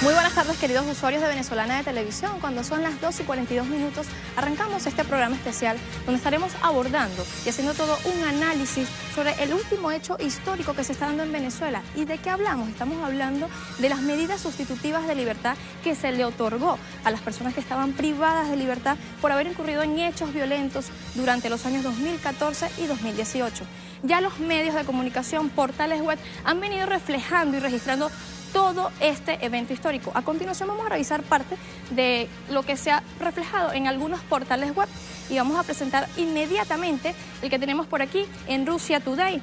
Muy buenas tardes, queridos usuarios de Venezolana de Televisión. Cuando son las 2:42, arrancamos este programa especial donde estaremos abordando y haciendo todo un análisis sobre el último hecho histórico que se está dando en Venezuela. ¿Y de qué hablamos? Estamos hablando de las medidas sustitutivas de libertad que se le otorgó a las personas que estaban privadas de libertad por haber incurrido en hechos violentos durante los años 2014 y 2018. Ya los medios de comunicación, portales web, han venido reflejando y registrando todo este evento histórico. A continuación vamos a revisar parte de lo que se ha reflejado en algunos portales web y vamos a presentar inmediatamente el que tenemos por aquí en Russia Today.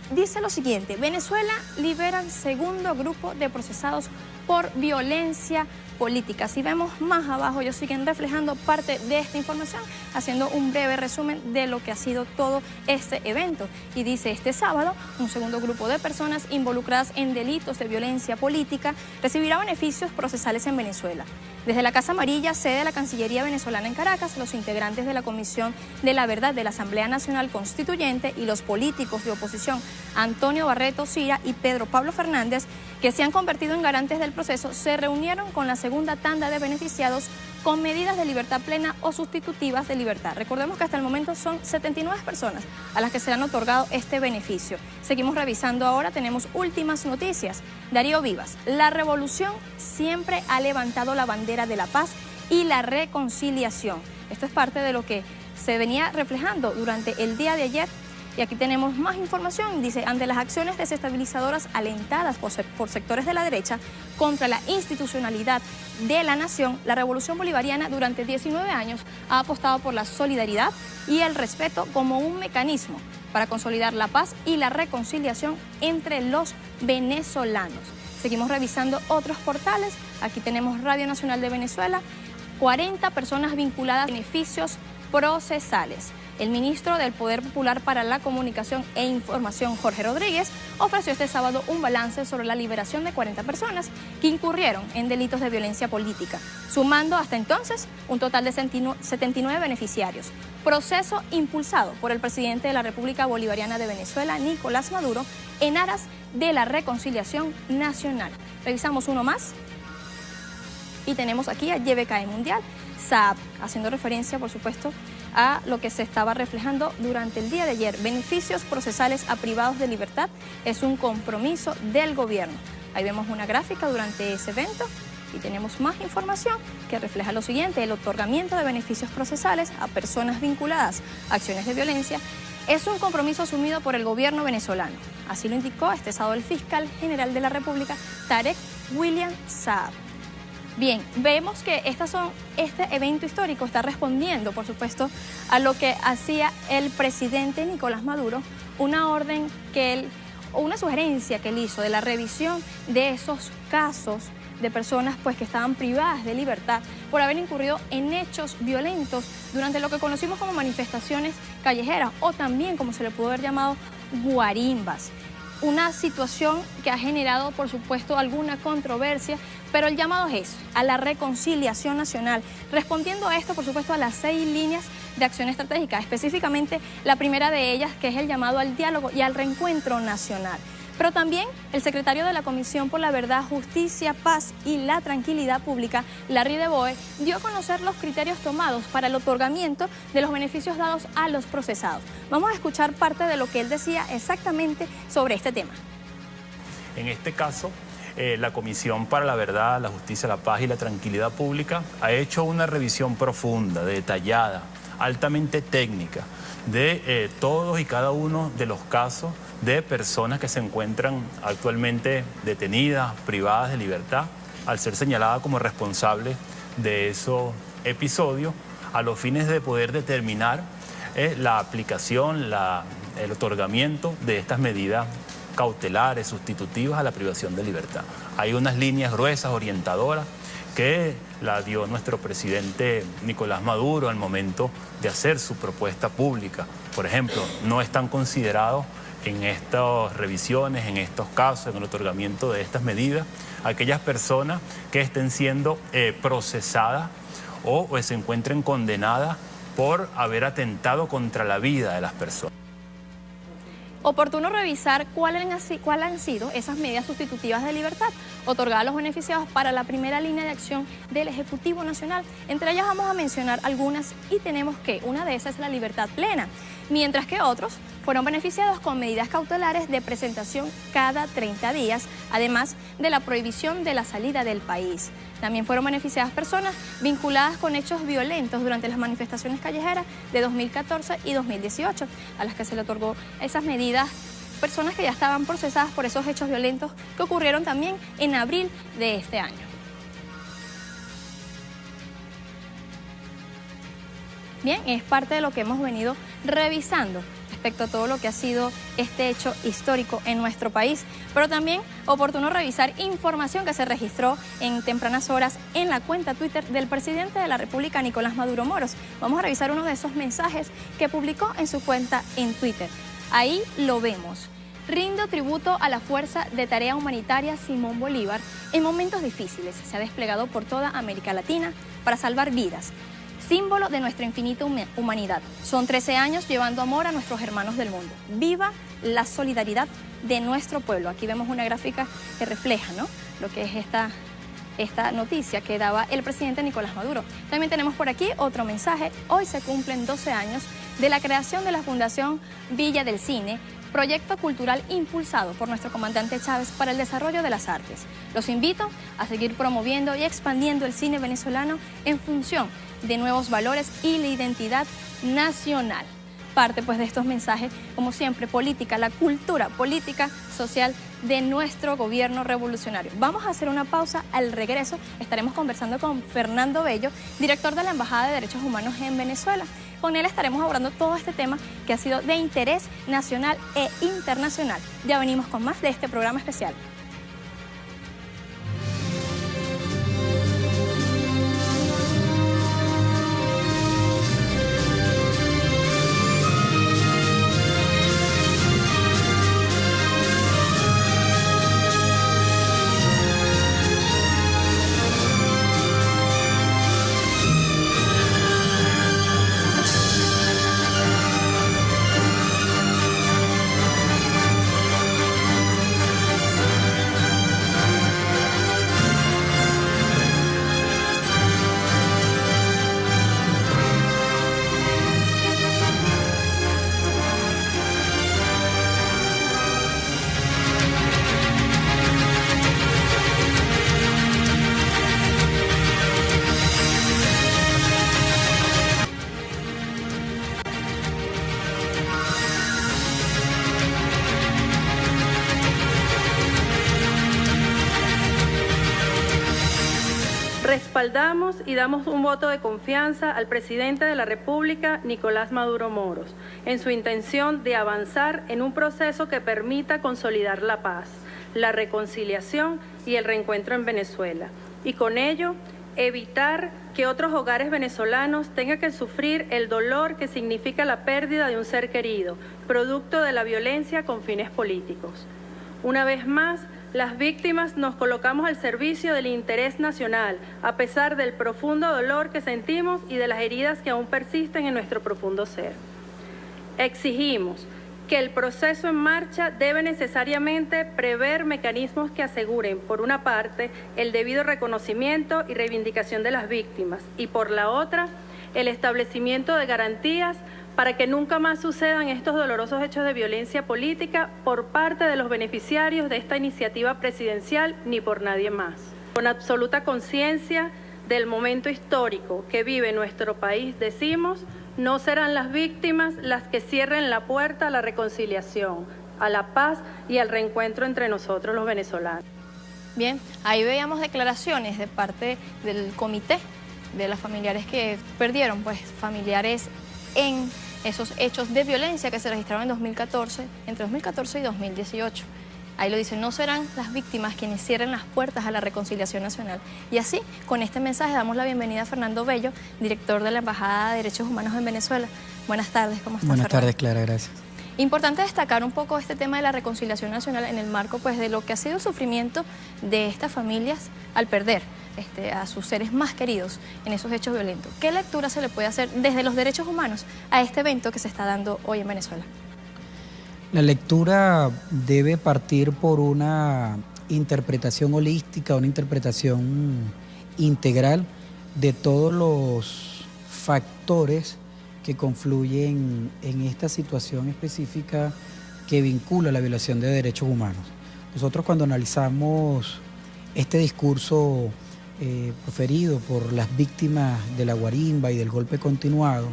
Dice lo siguiente: Venezuela liberan segundo grupo de procesados por violencia política. Si vemos más abajo, ellos siguen reflejando parte de esta información, haciendo un breve resumen de lo que ha sido todo este evento. Y dice: este sábado, un segundo grupo de personas involucradas en delitos de violencia política recibirá beneficios procesales en Venezuela. Desde la Casa Amarilla, sede de la Cancillería venezolana en Caracas, los integrantes de la Comisión de la Verdad de la Asamblea Nacional Constituyente y los políticos de oposición Antonio Barreto Sira y Pedro Pablo Fernández, que se han convertido en garantes del proceso, se reunieron con la segunda tanda de beneficiados con medidas de libertad plena o sustitutivas de libertad. Recordemos que hasta el momento son 79 personas a las que se le han otorgado este beneficio. Seguimos revisando ahora, tenemos últimas noticias. Darío Vivas: la revolución siempre ha levantado la bandera de la paz y la reconciliación. Esto es parte de lo que se venía reflejando durante el día de ayer. Y aquí tenemos más información. Dice: ante las acciones desestabilizadoras alentadas por sectores de la derecha contra la institucionalidad de la nación, la revolución bolivariana durante 19 años ha apostado por la solidaridad y el respeto como un mecanismo para consolidar la paz y la reconciliación entre los venezolanos. Seguimos revisando otros portales. Aquí tenemos Radio Nacional de Venezuela: 40 personas vinculadas a beneficios procesales. El ministro del Poder Popular para la Comunicación e Información, Jorge Rodríguez, ofreció este sábado un balance sobre la liberación de 40 personas que incurrieron en delitos de violencia política, sumando hasta entonces un total de 79 beneficiarios. Proceso impulsado por el presidente de la República Bolivariana de Venezuela, Nicolás Maduro, en aras de la reconciliación nacional. Revisamos uno más y tenemos aquí a YBKE Mundial, SAP, haciendo referencia, por supuesto, a lo que se estaba reflejando durante el día de ayer. Beneficios procesales a privados de libertad es un compromiso del gobierno. Ahí vemos una gráfica durante ese evento y tenemos más información que refleja lo siguiente: el otorgamiento de beneficios procesales a personas vinculadas a acciones de violencia es un compromiso asumido por el gobierno venezolano. Así lo indicó este sábado el fiscal general de la República, Tarek William Saab. Bien, vemos que este evento histórico está respondiendo, por supuesto, a lo que hacía el presidente Nicolás Maduro, una sugerencia que él hizo de la revisión de esos casos de personas que estaban privadas de libertad por haber incurrido en hechos violentos durante lo que conocimos como manifestaciones callejeras, o también como se le pudo haber llamado guarimbas. Una situación que ha generado, por supuesto, alguna controversia, pero el llamado es a la reconciliación nacional, respondiendo a esto, por supuesto, a las 6 líneas de acción estratégica, específicamente la primera de ellas, que es el llamado al diálogo y al reencuentro nacional. Pero también el secretario de la Comisión por la Verdad, Justicia, Paz y la Tranquilidad Pública, Larry de Boe, dio a conocer los criterios tomados para el otorgamiento de los beneficios dados a los procesados. Vamos a escuchar parte de lo que él decía exactamente sobre este tema. En este caso, la Comisión para la Verdad, la Justicia, la Paz y la Tranquilidad Pública ha hecho una revisión profunda, detallada, altamente técnica de todos y cada uno de los casos de personas que se encuentran actualmente detenidas, privadas de libertad, al ser señaladas como responsables de esos episodios, a los fines de poder determinar la aplicación, el otorgamiento de estas medidas cautelares, sustitutivas a la privación de libertad. Hay unas líneas gruesas, orientadoras, que la dio nuestro presidente Nicolás Maduro al momento de hacer su propuesta pública. Por ejemplo, no están considerados en estas revisiones, en estos casos, en el otorgamiento de estas medidas, aquellas personas que estén siendo procesadas o se encuentren condenadas por haber atentado contra la vida de las personas. Oportuno revisar cuáles han sido esas medidas sustitutivas de libertad otorgadas a los beneficiados para la primera línea de acción del Ejecutivo Nacional. Entre ellas vamos a mencionar algunas y tenemos que una de esas es la libertad plena, mientras que otros fueron beneficiados con medidas cautelares de presentación cada 30 días, además de la prohibición de la salida del país. También fueron beneficiadas personas vinculadas con hechos violentos durante las manifestaciones callejeras de 2014 y 2018, a las que se le otorgó esas medidas, personas que ya estaban procesadas por esos hechos violentos que ocurrieron también en abril de este año. Bien, es parte de lo que hemos venido revisando respecto a todo lo que ha sido este hecho histórico en nuestro país, pero también oportuno revisar información que se registró en tempranas horas en la cuenta Twitter del presidente de la República, Nicolás Maduro Moros. Vamos a revisar uno de esos mensajes que publicó en su cuenta en Twitter. Ahí lo vemos. Rindo tributo a la Fuerza de Tarea Humanitaria Simón Bolívar. En momentos difíciles se ha desplegado por toda América Latina para salvar vidas, símbolo de nuestra infinita humanidad. Son 13 años llevando amor a nuestros hermanos del mundo. ¡Viva la solidaridad de nuestro pueblo! Aquí vemos una gráfica que refleja, ¿no?, lo que es esta noticia que daba el presidente Nicolás Maduro. También tenemos por aquí otro mensaje. Hoy se cumplen 12 años de la creación de la Fundación Villa del Cine, proyecto cultural impulsado por nuestro comandante Chávez para el desarrollo de las artes. Los invito a seguir promoviendo y expandiendo el cine venezolano en función de nuevos valores y la identidad nacional. Parte pues de estos mensajes, como siempre, política, la cultura política, social de nuestro gobierno revolucionario. Vamos a hacer una pausa. Al regreso estaremos conversando con Fernando Bello, director de la Embajada de Derechos Humanos en Venezuela. Con él estaremos abordando todo este tema que ha sido de interés nacional e internacional. Ya venimos con más de este programa especial. Respaldamos y damos un voto de confianza al presidente de la República, Nicolás Maduro Moros, en su intención de avanzar en un proceso que permita consolidar la paz, la reconciliación y el reencuentro en Venezuela, y con ello evitar que otros hogares venezolanos tengan que sufrir el dolor que significa la pérdida de un ser querido, producto de la violencia con fines políticos. Una vez más, las víctimas nos colocamos al servicio del interés nacional, a pesar del profundo dolor que sentimos y de las heridas que aún persisten en nuestro profundo ser. Exigimos que el proceso en marcha debe necesariamente prever mecanismos que aseguren, por una parte, el debido reconocimiento y reivindicación de las víctimas, y por la otra, el establecimiento de garantías para que nunca más sucedan estos dolorosos hechos de violencia política por parte de los beneficiarios de esta iniciativa presidencial, ni por nadie más. Con absoluta conciencia del momento histórico que vive nuestro país, decimos, no serán las víctimas las que cierren la puerta a la reconciliación, a la paz y al reencuentro entre nosotros los venezolanos. Bien, ahí veíamos declaraciones de parte del comité de las familiares que perdieron, pues familiares en esos hechos de violencia que se registraron en 2014, entre 2014 y 2018. Ahí lo dicen, no serán las víctimas quienes cierren las puertas a la reconciliación nacional. Y así, con este mensaje, damos la bienvenida a Fernando Bello, director de la Embajada de Derechos Humanos en Venezuela. Buenas tardes, ¿cómo estás, Buenas Fernando? tardes, Clara, gracias. Importante destacar un poco este tema de la reconciliación nacional en el marco pues, de lo que ha sido el sufrimiento de estas familias al perder a sus seres más queridos en esos hechos violentos. ¿Qué lectura se le puede hacer desde los derechos humanos a este evento que se está dando hoy en Venezuela? La lectura debe partir por una interpretación holística, una interpretación integral de todos los factores que confluyen en esta situación específica que vincula la violación de derechos humanos. Nosotros, cuando analizamos este discurso proferido por las víctimas de la guarimba y del golpe continuado,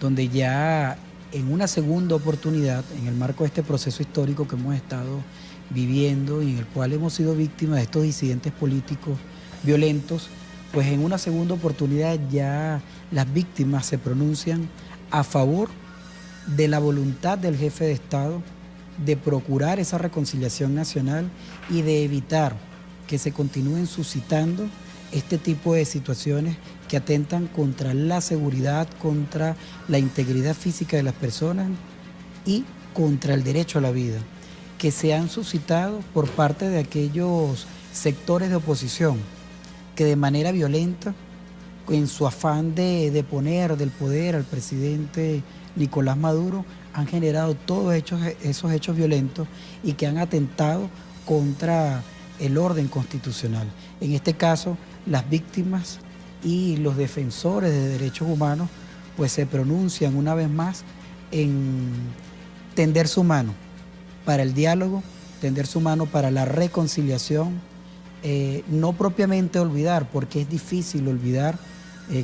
donde ya en una segunda oportunidad, en el marco de este proceso histórico que hemos estado viviendo y en el cual hemos sido víctimas de estos disidentes políticos violentos, pues en una segunda oportunidad ya las víctimas se pronuncian a favor de la voluntad del jefe de Estado de procurar esa reconciliación nacional y de evitar que se continúen suscitando este tipo de situaciones que atentan contra la seguridad, contra la integridad física de las personas y contra el derecho a la vida, que se han suscitado por parte de aquellos sectores de oposición que de manera violenta, en su afán de poner del poder al presidente Nicolás Maduro, han generado todos esos hechos violentos y que han atentado contra el orden constitucional. En este caso, las víctimas y los defensores de derechos humanos pues se pronuncian una vez más en tender su mano para el diálogo, tender su mano para la reconciliación, no propiamente olvidar, porque es difícil olvidar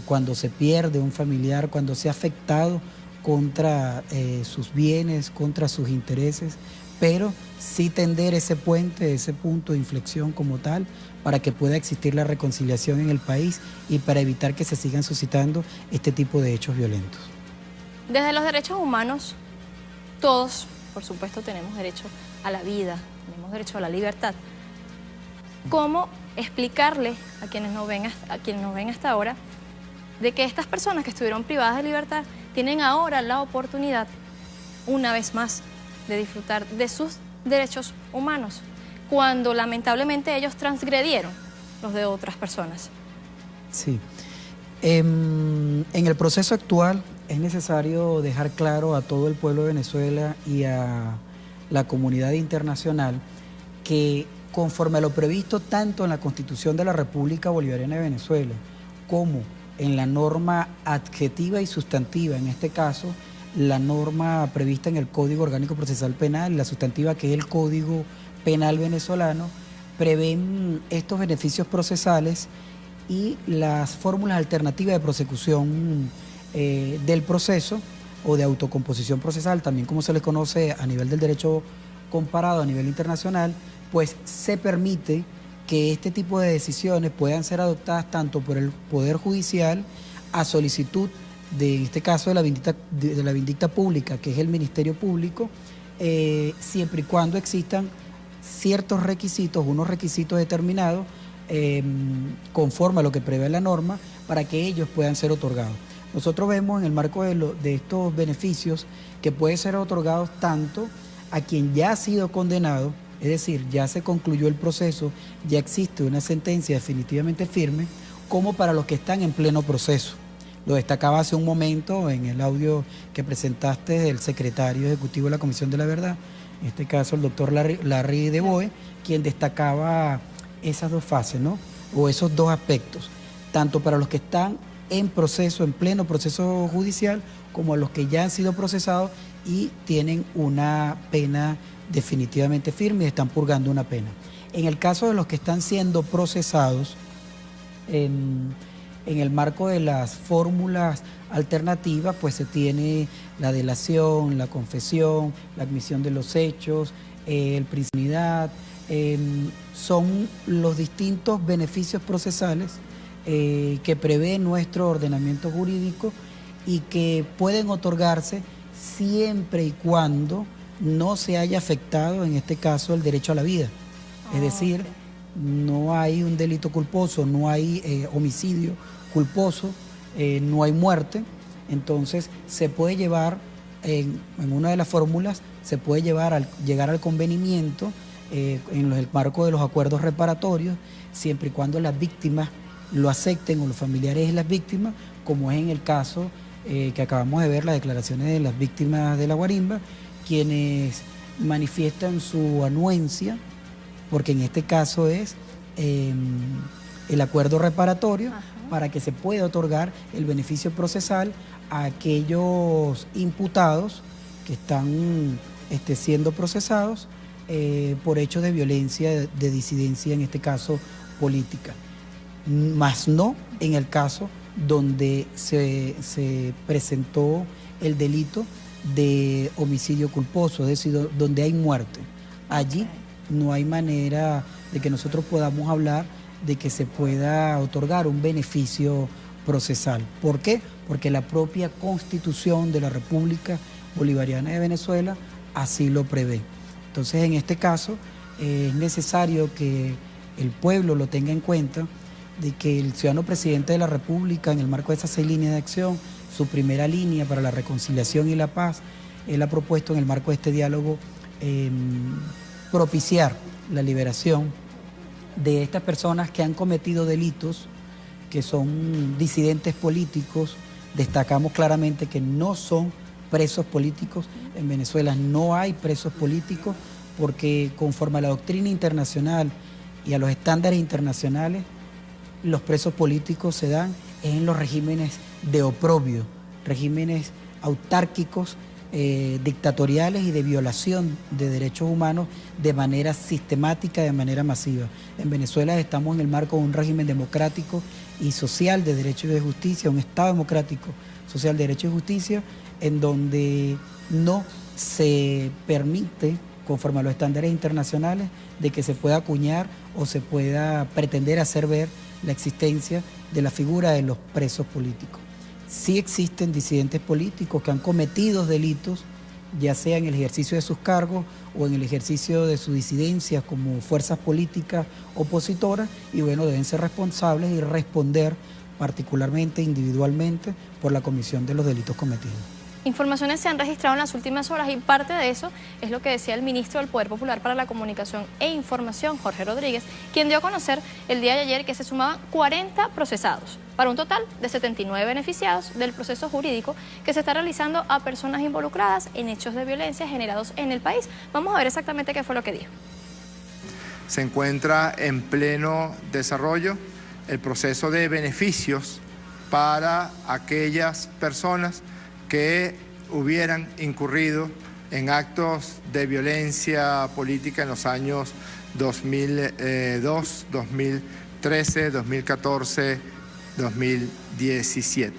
cuando se pierde un familiar, cuando se ha afectado contra sus bienes, contra sus intereses, pero sí tender ese puente, ese punto de inflexión como tal, para que pueda existir la reconciliación en el país y para evitar que se sigan suscitando este tipo de hechos violentos. Desde los derechos humanos, todos, por supuesto, tenemos derecho a la vida, tenemos derecho a la libertad. ¿Cómo explicarle a quienes nos ven hasta ahora de que estas personas que estuvieron privadas de libertad tienen ahora la oportunidad, una vez más, de disfrutar de sus derechos humanos, cuando lamentablemente ellos transgredieron los de otras personas? Sí. En el proceso actual es necesario dejar claro a todo el pueblo de Venezuela y a la comunidad internacional que, conforme a lo previsto tanto en la Constitución de la República Bolivariana de Venezuela como en la norma adjetiva y sustantiva, en este caso la norma prevista en el Código Orgánico Procesal Penal, la sustantiva que es el Código Penal venezolano, prevén estos beneficios procesales y las fórmulas alternativas de prosecución del proceso o de autocomposición procesal, también como se les conoce a nivel del derecho comparado a nivel internacional, pues se permite que este tipo de decisiones puedan ser adoptadas tanto por el Poder Judicial a solicitud de, en este caso, de la vindicta pública, que es el Ministerio Público, siempre y cuando existan ciertos requisitos, unos requisitos determinados, conforme a lo que prevé la norma, para que ellos puedan ser otorgados. Nosotros vemos en el marco de estos beneficios que pueden ser otorgados tanto a quien ya ha sido condenado, es decir, ya se concluyó el proceso, ya existe una sentencia definitivamente firme, como para los que están en pleno proceso. Lo destacaba hace un momento en el audio que presentaste del secretario ejecutivo de la Comisión de la Verdad, en este caso el doctor Larry de Boe, quien destacaba esas dos fases, ¿no? O esos dos aspectos, tanto para los que están en proceso, en pleno proceso judicial, como a los que ya han sido procesados y tienen una pena definitivamente firme y están purgando una pena. En el caso de los que están siendo procesados, en el marco de las fórmulas alternativas, pues se tiene la delación, la confesión, la admisión de los hechos, el principio, son los distintos beneficios procesales que prevé nuestro ordenamiento jurídico y que pueden otorgarse siempre y cuando no se haya afectado, en este caso, el derecho a la vida. Es decir, no hay un delito culposo, no hay homicidio culposo, no hay muerte, entonces se puede llevar, en una de las fórmulas, se puede llegar al convenimiento en el marco de los acuerdos reparatorios, siempre y cuando las víctimas lo acepten o los familiares de las víctimas, como es en el caso que acabamos de ver, las declaraciones de las víctimas de la guarimba, quienes manifiestan su anuencia, porque en este caso es el acuerdo reparatorio, para que se pueda otorgar el beneficio procesal a aquellos imputados que están siendo procesados por hechos de violencia, de disidencia, en este caso política, más no en el caso donde se presentó el delito de homicidio culposo, es decir, donde hay muerte. Allí no hay manera de que nosotros podamos hablar de que se pueda otorgar un beneficio procesal. ¿Por qué? Porque la propia Constitución de la República Bolivariana de Venezuela así lo prevé. Entonces, en este caso, es necesario que el pueblo lo tenga en cuenta, de que el ciudadano presidente de la República, en el marco de esas 6 líneas de acción, su primera línea para la reconciliación y la paz, él ha propuesto en el marco de este diálogo propiciar la liberación de estas personas que han cometido delitos, que son disidentes políticos. Destacamos claramente que no son presos políticos. En Venezuela no hay presos políticos, porque conforme a la doctrina internacional y a los estándares internacionales, los presos políticos se dan en los regímenes de oprobio, regímenes autárquicos, dictatoriales y de violación de derechos humanos de manera sistemática, de manera masiva. En Venezuela estamos en el marco de un régimen democrático y social de derechos y de justicia, un Estado democrático, social de derechos y justicia, en donde no se permite, conforme a los estándares internacionales, de que se pueda acuñar o se pueda pretender hacer ver la existencia de la figura de los presos políticos. Sí existen disidentes políticos que han cometido delitos, ya sea en el ejercicio de sus cargos o en el ejercicio de su disidencia como fuerzas políticas opositoras, y bueno, deben ser responsables y responder particularmente, individualmente, por la comisión de los delitos cometidos. Informaciones se han registrado en las últimas horas y parte de eso es lo que decía el ministro del Poder Popular para la Comunicación e Información, Jorge Rodríguez, quien dio a conocer el día de ayer que se sumaban 40 procesados, para un total de 79 beneficiados del proceso jurídico que se está realizando a personas involucradas en hechos de violencia generados en el país. Vamos a ver exactamente qué fue lo que dijo. Se encuentra en pleno desarrollo el proceso de beneficios para aquellas personas que hubieran incurrido en actos de violencia política en los años 2002, 2013, 2014, 2017.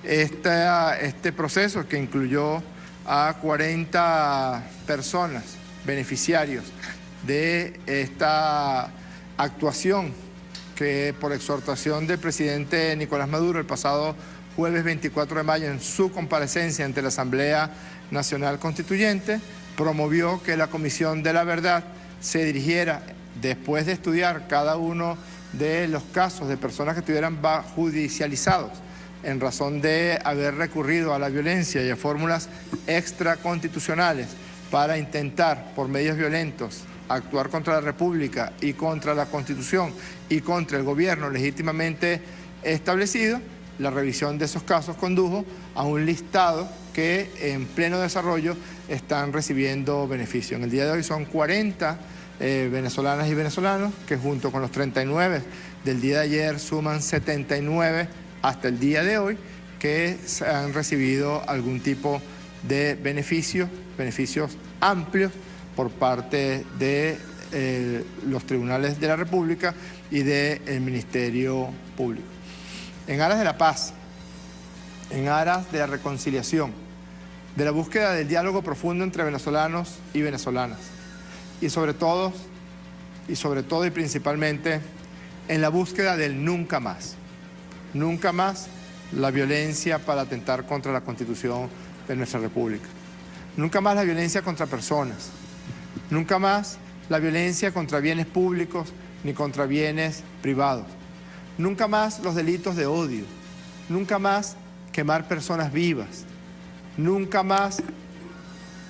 Este proceso, que incluyó a 40 personas, beneficiarios de esta actuación, que por exhortación del presidente Nicolás Maduro el pasado jueves 24 de mayo, en su comparecencia ante la Asamblea Nacional Constituyente, promovió que la Comisión de la Verdad se dirigiera, después de estudiar cada uno de los casos de personas que estuvieran judicializados en razón de haber recurrido a la violencia y a fórmulas extraconstitucionales para intentar, por medios violentos, actuar contra la República y contra la Constitución y contra el gobierno legítimamente establecido. La revisión de esos casos condujo a un listado que en pleno desarrollo están recibiendo beneficio. En el día de hoy son 40 venezolanas y venezolanos, que junto con los 39 del día de ayer suman 79 hasta el día de hoy, que han recibido algún tipo de beneficios amplios por parte de los tribunales de la República y del Ministerio Público. En aras de la paz, en aras de la reconciliación, de la búsqueda del diálogo profundo entre venezolanos y venezolanas, y sobre todo y principalmente en la búsqueda del nunca más la violencia para atentar contra la Constitución de nuestra República, nunca más la violencia contra personas, nunca más la violencia contra bienes públicos ni contra bienes privados. Nunca más los delitos de odio, nunca más quemar personas vivas, nunca más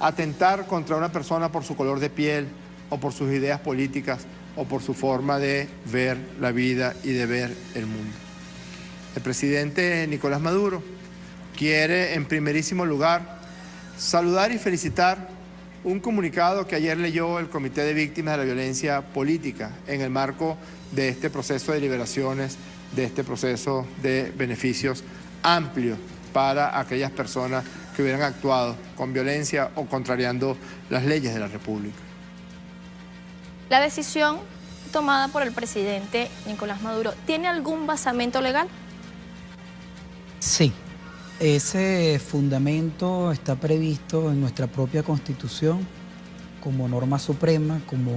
atentar contra una persona por su color de piel o por sus ideas políticas o por su forma de ver la vida y de ver el mundo. El presidente Nicolás Maduro quiere, en primerísimo lugar, saludar y felicitar un comunicado que ayer leyó el Comité de Víctimas de la Violencia Política en el marco de este proceso de liberaciones, de este proceso de beneficios amplios para aquellas personas que hubieran actuado con violencia o contrariando las leyes de la República. La decisión tomada por el presidente Nicolás Maduro, ¿tiene algún basamento legal? Sí, ese fundamento está previsto en nuestra propia Constitución como norma suprema, como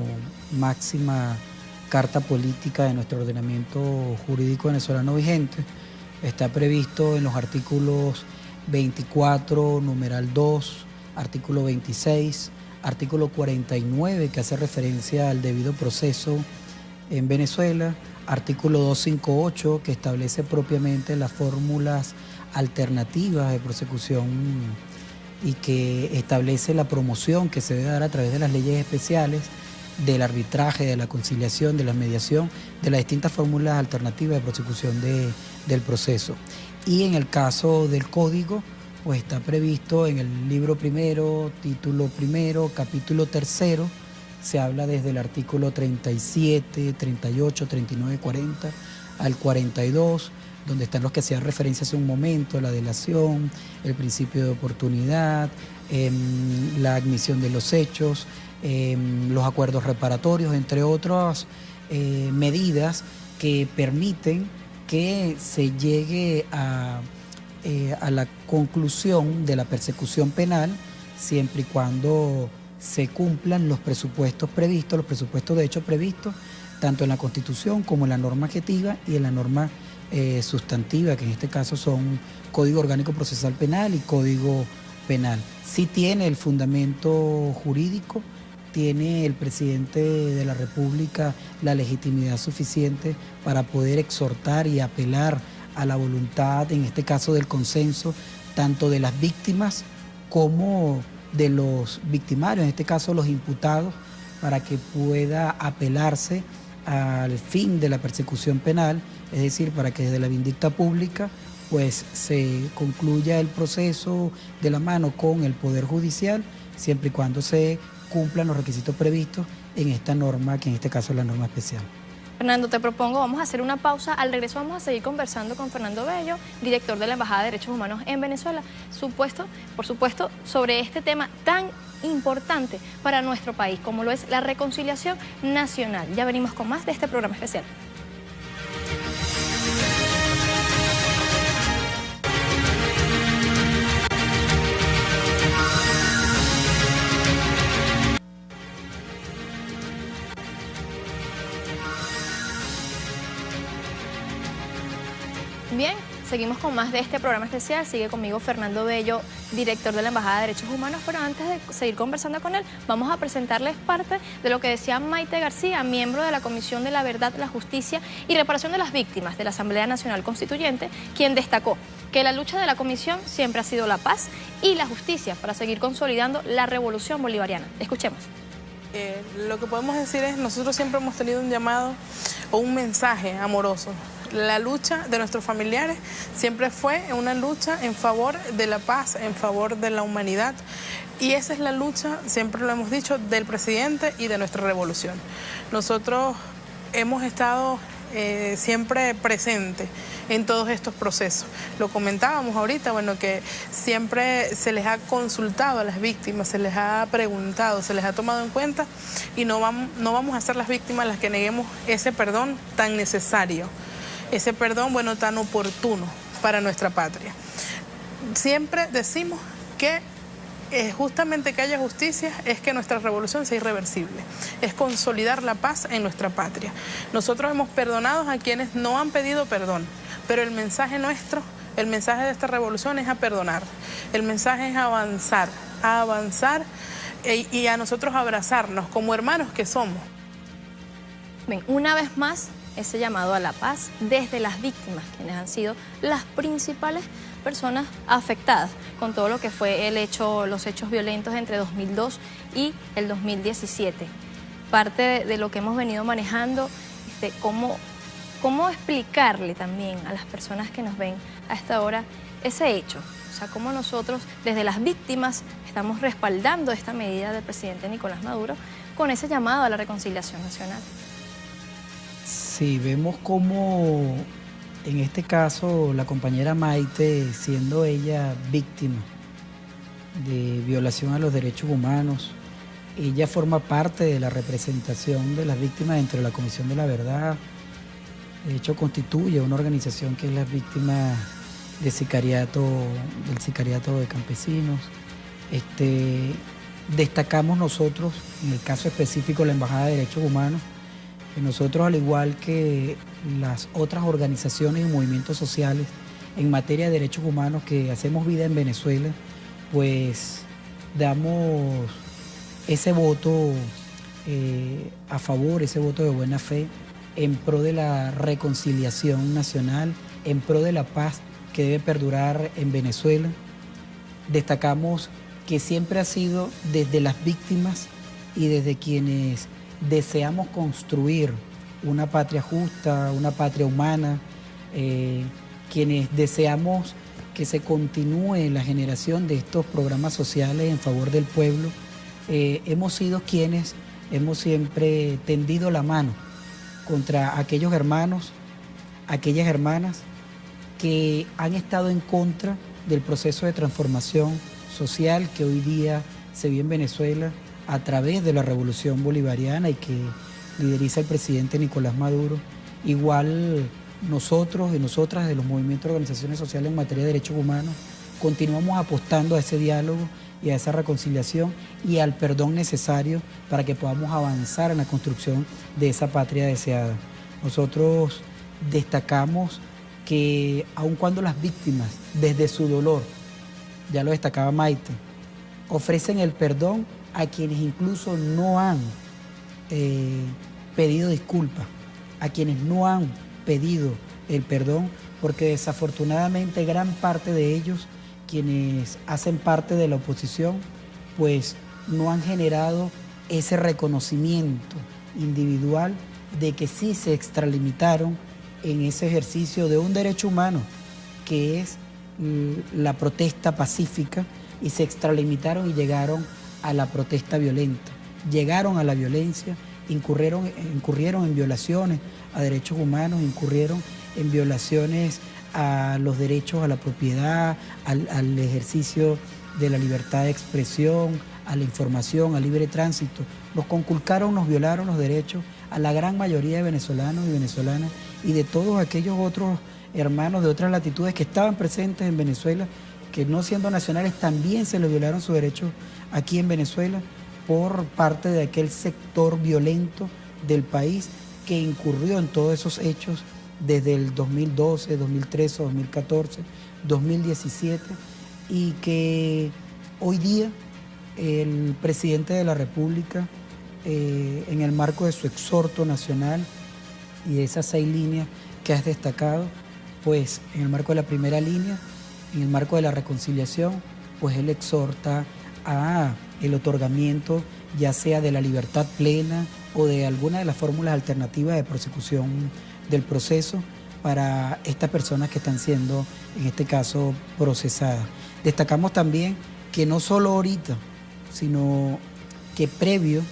máxima carta política de nuestro ordenamiento jurídico venezolano vigente. Está previsto en los artículos 24, numeral 2, artículo 26, artículo 49, que hace referencia al debido proceso en Venezuela, artículo 258, que establece propiamente las fórmulas alternativas de prosecución y que establece la promoción que se debe dar a través de las leyes especiales, del arbitraje, de la conciliación, de la mediación, de las distintas fórmulas alternativas de prosecución del proceso. Y en el caso del Código, pues está previsto en el libro primero, título primero, capítulo tercero, se habla desde el artículo 37, 38, 39, 40 al 42, donde están los que hacían referencia hace un momento, la delación, el principio de oportunidad, la admisión de los hechos, los acuerdos reparatorios, entre otras medidas que permiten que se llegue a la conclusión de la persecución penal siempre y cuando se cumplan los presupuestos previstos, los presupuestos de hecho previstos, tanto en la Constitución como en la norma adjetiva y en la norma sustantiva, que en este caso son Código Orgánico Procesal Penal y Código Penal. Sí tiene el fundamento jurídico, tiene el presidente de la República la legitimidad suficiente para poder exhortar y apelar a la voluntad, en este caso del consenso, tanto de las víctimas como de los victimarios, en este caso los imputados, para que pueda apelarse al fin de la persecución penal, es decir, para que desde la vindicta pública pues se concluya el proceso de la mano con el Poder Judicial, siempre y cuando se cumplan los requisitos previstos en esta norma, que en este caso es la norma especial. Fernando, te propongo, vamos a hacer una pausa. Al regreso vamos a seguir conversando con Fernando Bello, director de la Embajada de Derechos Humanos en Venezuela, por supuesto, sobre este tema tan importante para nuestro país, como lo es la reconciliación nacional. Ya venimos con más de este programa especial. Bien, seguimos con más de este programa especial. Sigue conmigo Fernando Bello, director de la Embajada de Derechos Humanos, pero antes de seguir conversando con él, vamos a presentarles parte de lo que decía Maite García, miembro de la Comisión de la Verdad, la Justicia y Reparación de las Víctimas de la Asamblea Nacional Constituyente, quien destacó que la lucha de la Comisión siempre ha sido la paz y la justicia para seguir consolidando la revolución bolivariana. Escuchemos. Lo que podemos decir es, nosotros siempre hemos tenido un llamado o un mensaje amoroso. La lucha de nuestros familiares siempre fue una lucha en favor de la paz, en favor de la humanidad. Y esa es la lucha, siempre lo hemos dicho, del presidente y de nuestra revolución. Nosotros hemos estado siempre presentes en todos estos procesos. Lo comentábamos ahorita, bueno, que siempre se les ha consultado a las víctimas, se les ha preguntado, se les ha tomado en cuenta y no vamos a ser las víctimas las que neguemos ese perdón tan necesario. Ese perdón, bueno, tan oportuno para nuestra patria. Siempre decimos que justamente que haya justicia es que nuestra revolución sea irreversible, es consolidar la paz en nuestra patria. Nosotros hemos perdonado a quienes no han pedido perdón, pero el mensaje nuestro, el mensaje de esta revolución es a perdonar, el mensaje es a avanzar y a nosotros abrazarnos como hermanos que somos. Bien, una vez más, ese llamado a la paz desde las víctimas, quienes han sido las principales personas afectadas con todo lo que fue los hechos violentos entre 2002 y el 2017. Parte de lo que hemos venido manejando, cómo explicarle también a las personas que nos ven a esta hora ese hecho. O sea, cómo nosotros, desde las víctimas, estamos respaldando esta medida del presidente Nicolás Maduro con ese llamado a la reconciliación nacional. Sí, vemos cómo en este caso la compañera Maite, siendo ella víctima de violación a los derechos humanos, ella forma parte de la representación de las víctimas dentro de la Comisión de la Verdad. De hecho, constituye una organización que es las víctimas del sicariato de campesinos. Destacamos nosotros, en el caso específico de la Embajada de Derechos Humanos, que nosotros, al igual que las otras organizaciones y movimientos sociales en materia de derechos humanos que hacemos vida en Venezuela, pues damos ese voto a favor, ese voto de buena fe en pro de la reconciliación nacional, en pro de la paz que debe perdurar en Venezuela. Destacamos que siempre ha sido desde las víctimas y desde quienes deseamos construir una patria justa, una patria humana, quienes deseamos que se continúe la generación de estos programas sociales en favor del pueblo, hemos sido quienes hemos siempre tendido la mano contra aquellos hermanos, aquellas hermanas que han estado en contra del proceso de transformación social que hoy día se vive en Venezuela a través de la revolución bolivariana y que lideriza el presidente Nicolás Maduro. Igual nosotros y nosotras de los movimientos de organizaciones sociales en materia de derechos humanos continuamos apostando a ese diálogo y a esa reconciliación y al perdón necesario para que podamos avanzar en la construcción de esa patria deseada. Nosotros destacamos que aun cuando las víctimas, desde su dolor, ya lo destacaba Maite, ofrecen el perdón a quienes incluso no han pedido disculpas, a quienes no han pedido el perdón, porque desafortunadamente gran parte de ellos, quienes hacen parte de la oposición, pues no han generado ese reconocimiento individual de que sí se extralimitaron en ese ejercicio de un derecho humano, que es la protesta pacífica, y se extralimitaron y llegaron a la protesta violenta, llegaron a la violencia, incurrieron en violaciones a derechos humanos, incurrieron en violaciones a los derechos a la propiedad, al ejercicio de la libertad de expresión, a la información, al libre tránsito. Nos conculcaron, nos violaron los derechos a la gran mayoría de venezolanos y venezolanas y de todos aquellos otros hermanos de otras latitudes que estaban presentes en Venezuela, que no siendo nacionales también se les violaron sus derechos aquí en Venezuela por parte de aquel sector violento del país que incurrió en todos esos hechos desde el 2012, 2013, 2014, 2017 y que hoy día el presidente de la República, en el marco de su exhorto nacional y de esas 6 líneas que has destacado, pues en el marco de la primera línea, en el marco de la reconciliación, pues él exhorta a el otorgamiento ya sea de la libertad plena o de alguna de las fórmulas alternativas de prosecución del proceso para estas personas que están siendo, en este caso, procesadas. Destacamos también que no solo ahorita, sino que previo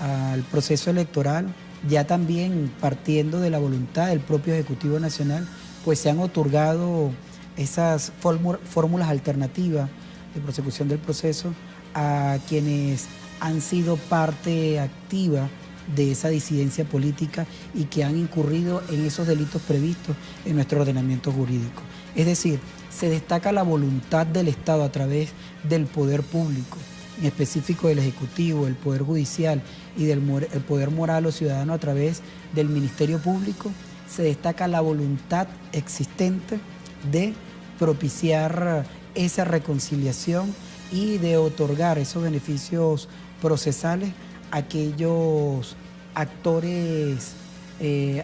al proceso electoral, ya también partiendo de la voluntad del propio Ejecutivo Nacional, pues se han otorgado esas fórmulas alternativas de prosecución del proceso a quienes han sido parte activa de esa disidencia política y que han incurrido en esos delitos previstos en nuestro ordenamiento jurídico. Es decir, se destaca la voluntad del Estado a través del poder público, en específico del Ejecutivo, el Poder Judicial y del el poder moral o ciudadano a través del Ministerio Público. Se destaca la voluntad existente de propiciar esa reconciliación y de otorgar esos beneficios procesales a aquellos actores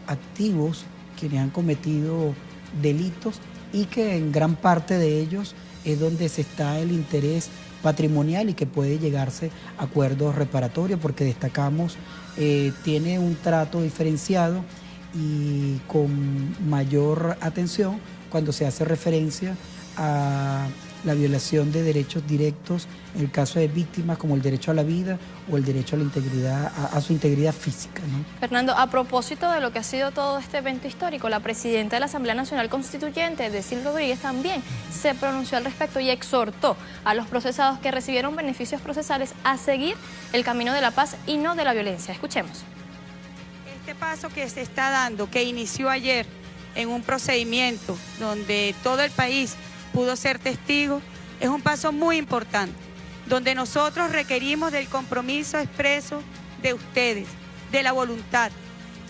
activos quienes han cometido delitos y que en gran parte de ellos es donde se está el interés patrimonial y que puede llegarse a acuerdos reparatorios, porque destacamos tiene un trato diferenciado y con mayor atención cuando se hace referencia a la violación de derechos directos en el caso de víctimas como el derecho a la vida o el derecho a la integridad, a su integridad física, ¿no? Fernando, a propósito de lo que ha sido todo este evento histórico, la presidenta de la Asamblea Nacional Constituyente, Delcy Rodríguez, también se pronunció al respecto y exhortó a los procesados que recibieron beneficios procesales a seguir el camino de la paz y no de la violencia. Escuchemos. Este paso que se está dando, que inició ayer en un procedimiento donde todo el país pudo ser testigo, es un paso muy importante, donde nosotros requerimos del compromiso expreso de ustedes, de la voluntad,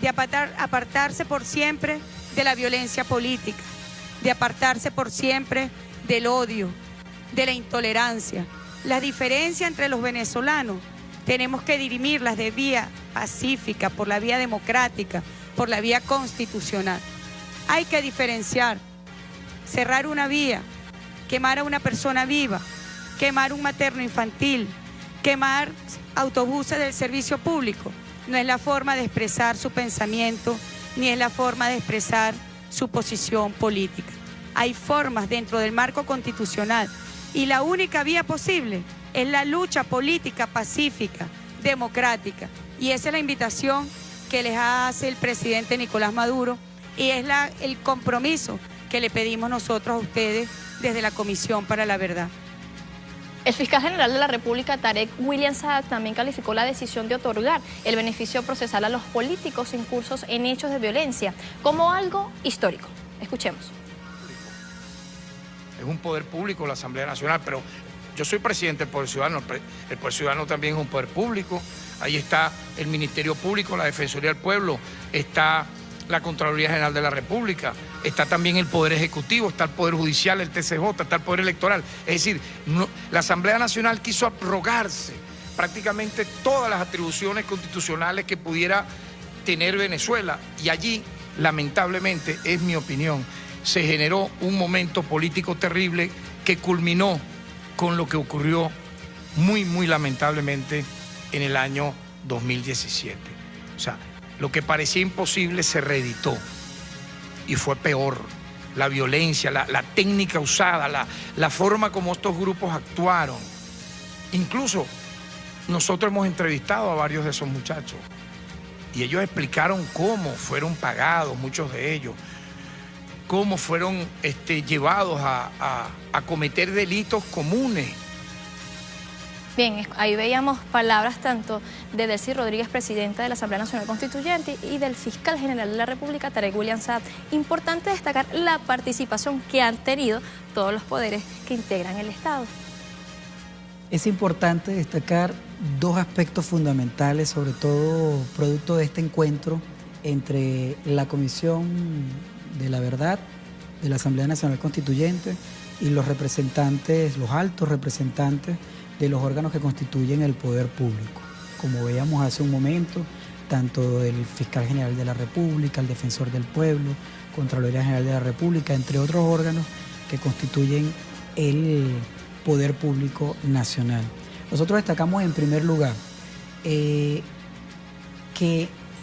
de apartarse por siempre de la violencia política, de apartarse por siempre del odio, de la intolerancia. La diferencia entre los venezolanos tenemos que dirimirlas de vía pacífica, por la vía democrática, por la vía constitucional. Hay que diferenciar. Cerrar una vía, quemar a una persona viva, quemar un materno infantil, quemar autobuses del servicio público, no es la forma de expresar su pensamiento, ni es la forma de expresar su posición política. Hay formas dentro del marco constitucional y la única vía posible es la lucha política pacífica, democrática. Y esa es la invitación que les hace el presidente Nicolás Maduro y es el compromiso que le pedimos nosotros a ustedes desde la Comisión para la Verdad. El fiscal general de la República, Tarek William Saad, también calificó la decisión de otorgar el beneficio procesal a los políticos incursos en hechos de violencia como algo histórico. Escuchemos. Es un poder público la Asamblea Nacional, pero yo soy presidente del Poder Ciudadano, el Poder Ciudadano también es un poder público. Ahí está el Ministerio Público, la Defensoría del Pueblo, está la Contraloría General de la República, está también el Poder Ejecutivo, está el Poder Judicial, el TCJ, está el Poder Electoral. Es decir, la Asamblea Nacional quiso abrogarse prácticamente todas las atribuciones constitucionales que pudiera tener Venezuela y allí, lamentablemente, es mi opinión, se generó un momento político terrible que culminó con lo que ocurrió muy, muy lamentablemente en el año 2017. O sea, lo que parecía imposible se reeditó y fue peor. La violencia, la técnica usada, la forma como estos grupos actuaron. Incluso nosotros hemos entrevistado a varios de esos muchachos y ellos explicaron cómo fueron pagados, muchos de ellos, cómo fueron llevados a cometer delitos comunes. Bien, ahí veíamos palabras tanto de Delcy Rodríguez, presidenta de la Asamblea Nacional Constituyente, y del fiscal general de la República, Tarek William Saad. Importante destacar la participación que han tenido todos los poderes que integran el Estado. Es importante destacar dos aspectos fundamentales, sobre todo producto de este encuentro entre la Comisión de la Verdad de la Asamblea Nacional Constituyente y los representantes, los altos representantes de los órganos que constituyen el poder público. Como veíamos hace un momento, tanto el fiscal general de la República, el defensor del pueblo, Contraloría General de la República, entre otros órganos que constituyen el poder público nacional. Nosotros destacamos en primer lugar que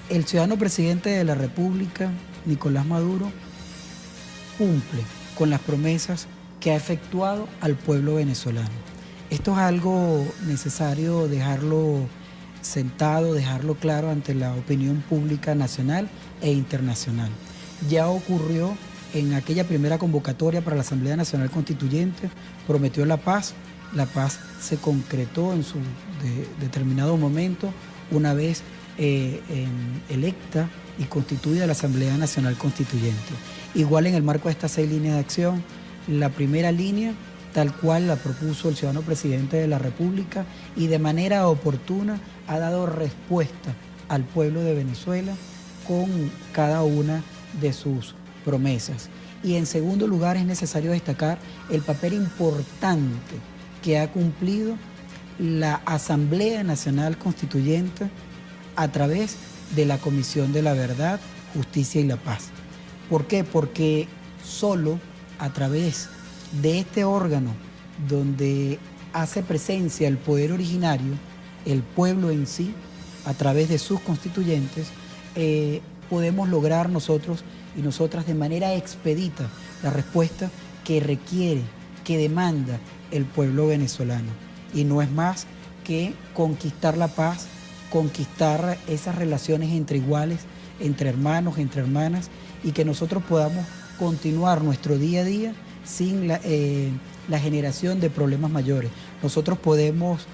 el ciudadano presidente de la República, Nicolás Maduro, cumple con las promesas que ha efectuado al pueblo venezolano. Esto es algo necesario dejarlo sentado, dejarlo claro ante la opinión pública nacional e internacional. Ya ocurrió en aquella primera convocatoria para la Asamblea Nacional Constituyente, prometió la paz se concretó en su determinado momento una vez electa y constituida la Asamblea Nacional Constituyente. Igual en el marco de estas 6 líneas de acción, la primera línea tal cual la propuso el ciudadano presidente de la República y de manera oportuna ha dado respuesta al pueblo de Venezuela con cada una de sus promesas. Y en segundo lugar es necesario destacar el papel importante que ha cumplido la Asamblea Nacional Constituyente a través de la Comisión de la Verdad, Justicia y la Paz. ¿Por qué? Porque solo a través de este órgano donde hace presencia el poder originario, el pueblo en sí, a través de sus constituyentes, podemos lograr nosotros y nosotras de manera expedita la respuesta que requiere que demanda el pueblo venezolano. Y no es más que conquistar la paz, conquistar esas relaciones entre iguales, entre hermanos, entre hermanas, y que nosotros podamos continuar nuestro día a día sin la generación de problemas mayores. Nosotros podemos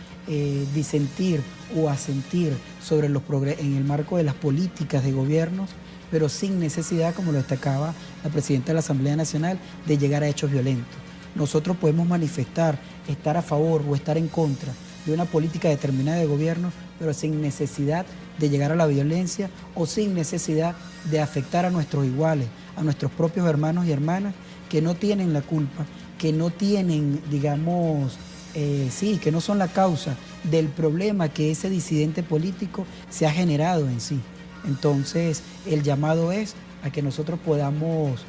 disentir o asentir sobre en el marco de las políticas de gobiernos, pero sin necesidad, como lo destacaba la presidenta de la Asamblea Nacional, de llegar a hechos violentos. Nosotros podemos manifestar, estar a favor o estar en contra de una política determinada de gobierno, pero sin necesidad de llegar a la violencia o sin necesidad de afectar a nuestros iguales, a nuestros propios hermanos y hermanas que no tienen la culpa, que no tienen, digamos, que no son la causa del problema que ese disidente político se ha generado en sí. Entonces, el llamado es a que nosotros podamos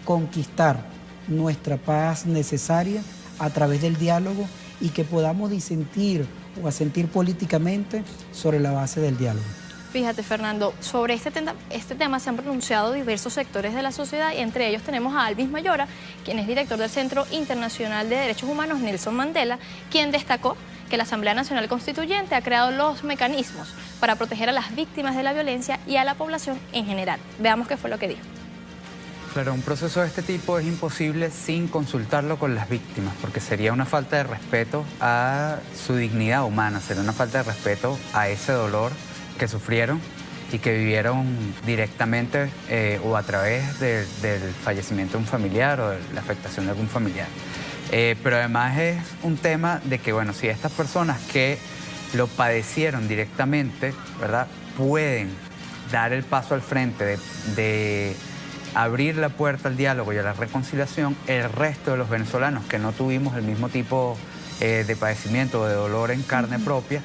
conquistar nuestra paz necesaria a través del diálogo y que podamos disentir o asentir políticamente sobre la base del diálogo. Fíjate, Fernando, sobre este tema se han pronunciado diversos sectores de la sociedad y entre ellos tenemos a Alvis Mayora, quien es director del Centro Internacional de Derechos Humanos Nelson Mandela, quien destacó que la Asamblea Nacional Constituyente ha creado los mecanismos para proteger a las víctimas de la violencia y a la población en general. Veamos qué fue lo que dijo. Claro, un proceso de este tipo es imposible sin consultarlo con las víctimas, porque sería una falta de respeto a su dignidad humana, sería una falta de respeto a ese dolor que sufrieron y que vivieron directamente o a través del fallecimiento de un familiar o de la afectación de algún familiar. Pero además es un tema de que, bueno, si estas personas que lo padecieron directamente, ¿verdad?, pueden dar el paso al frente de abrir la puerta al diálogo y a la reconciliación, el resto de los venezolanos que no tuvimos el mismo tipo de padecimiento o de dolor en carne propia,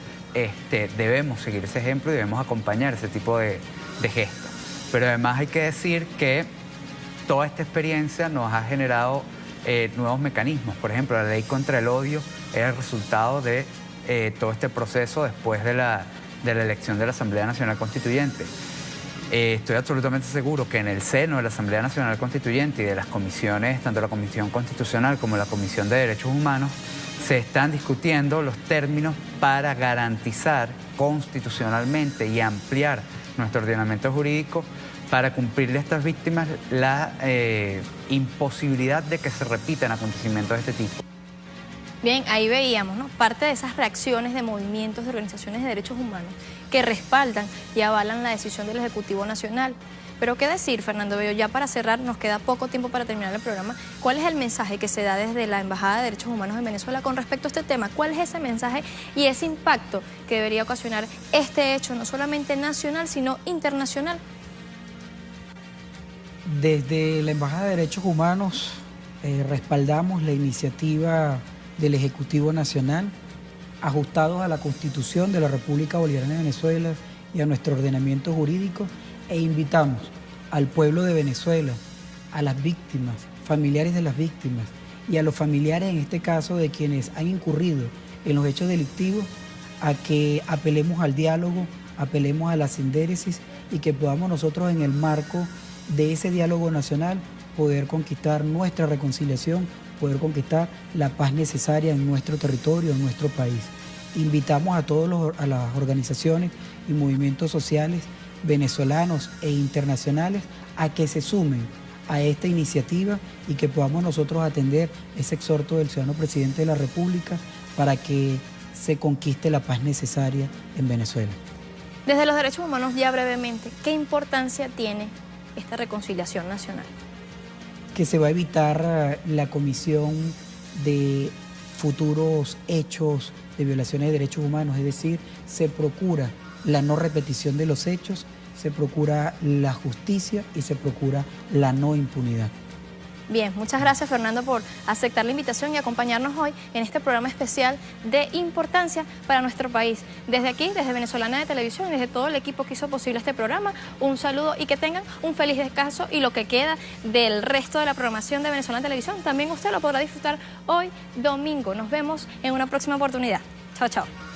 debemos seguir ese ejemplo y debemos acompañar ese tipo de gestos. Pero además hay que decir que toda esta experiencia nos ha generado nuevos mecanismos. Por ejemplo, la ley contra el odio es el resultado de todo este proceso después de la elección de la Asamblea Nacional Constituyente. Estoy absolutamente seguro que en el seno de la Asamblea Nacional Constituyente y de las comisiones, tanto la Comisión Constitucional como la Comisión de Derechos Humanos, se están discutiendo los términos para garantizar constitucionalmente y ampliar nuestro ordenamiento jurídico para cumplirle a estas víctimas la imposibilidad de que se repitan acontecimientos de este tipo. Bien, ahí veíamos, ¿no?, parte de esas reacciones de movimientos de organizaciones de derechos humanos que respaldan y avalan la decisión del Ejecutivo Nacional. Pero qué decir, Fernando Bello, ya para cerrar, nos queda poco tiempo para terminar el programa. ¿Cuál es el mensaje que se da desde la Embajada de Derechos Humanos en Venezuela con respecto a este tema? ¿Cuál es ese mensaje y ese impacto que debería ocasionar este hecho, no solamente nacional, sino internacional? Desde la Embajada de Derechos Humanos respaldamos la iniciativa del Ejecutivo Nacional, ajustados a la Constitución de la República Bolivariana de Venezuela y a nuestro ordenamiento jurídico, e invitamos al pueblo de Venezuela, a las víctimas, familiares de las víctimas y a los familiares, en este caso, de quienes han incurrido en los hechos delictivos, a que apelemos al diálogo, apelemos a la sindéresis y que podamos nosotros, en el marco de ese diálogo nacional, poder conquistar nuestra reconciliación, poder conquistar la paz necesaria en nuestro territorio, en nuestro país. Invitamos a las organizaciones y movimientos sociales venezolanos e internacionales a que se sumen a esta iniciativa y que podamos nosotros atender ese exhorto del ciudadano presidente de la República para que se conquiste la paz necesaria en Venezuela. Desde los derechos humanos, ya brevemente, ¿qué importancia tiene esta reconciliación nacional? Que se va a evitar la comisión de futuros hechos de violaciones de derechos humanos, es decir, se procura la no repetición de los hechos, se procura la justicia y se procura la no impunidad. Bien, muchas gracias, Fernando, por aceptar la invitación y acompañarnos hoy en este programa especial de importancia para nuestro país. Desde aquí, desde Venezolana de Televisión y desde todo el equipo que hizo posible este programa, un saludo y que tengan un feliz descanso, y lo que queda del resto de la programación de Venezolana de Televisión también usted lo podrá disfrutar hoy domingo. Nos vemos en una próxima oportunidad. Chao, chao.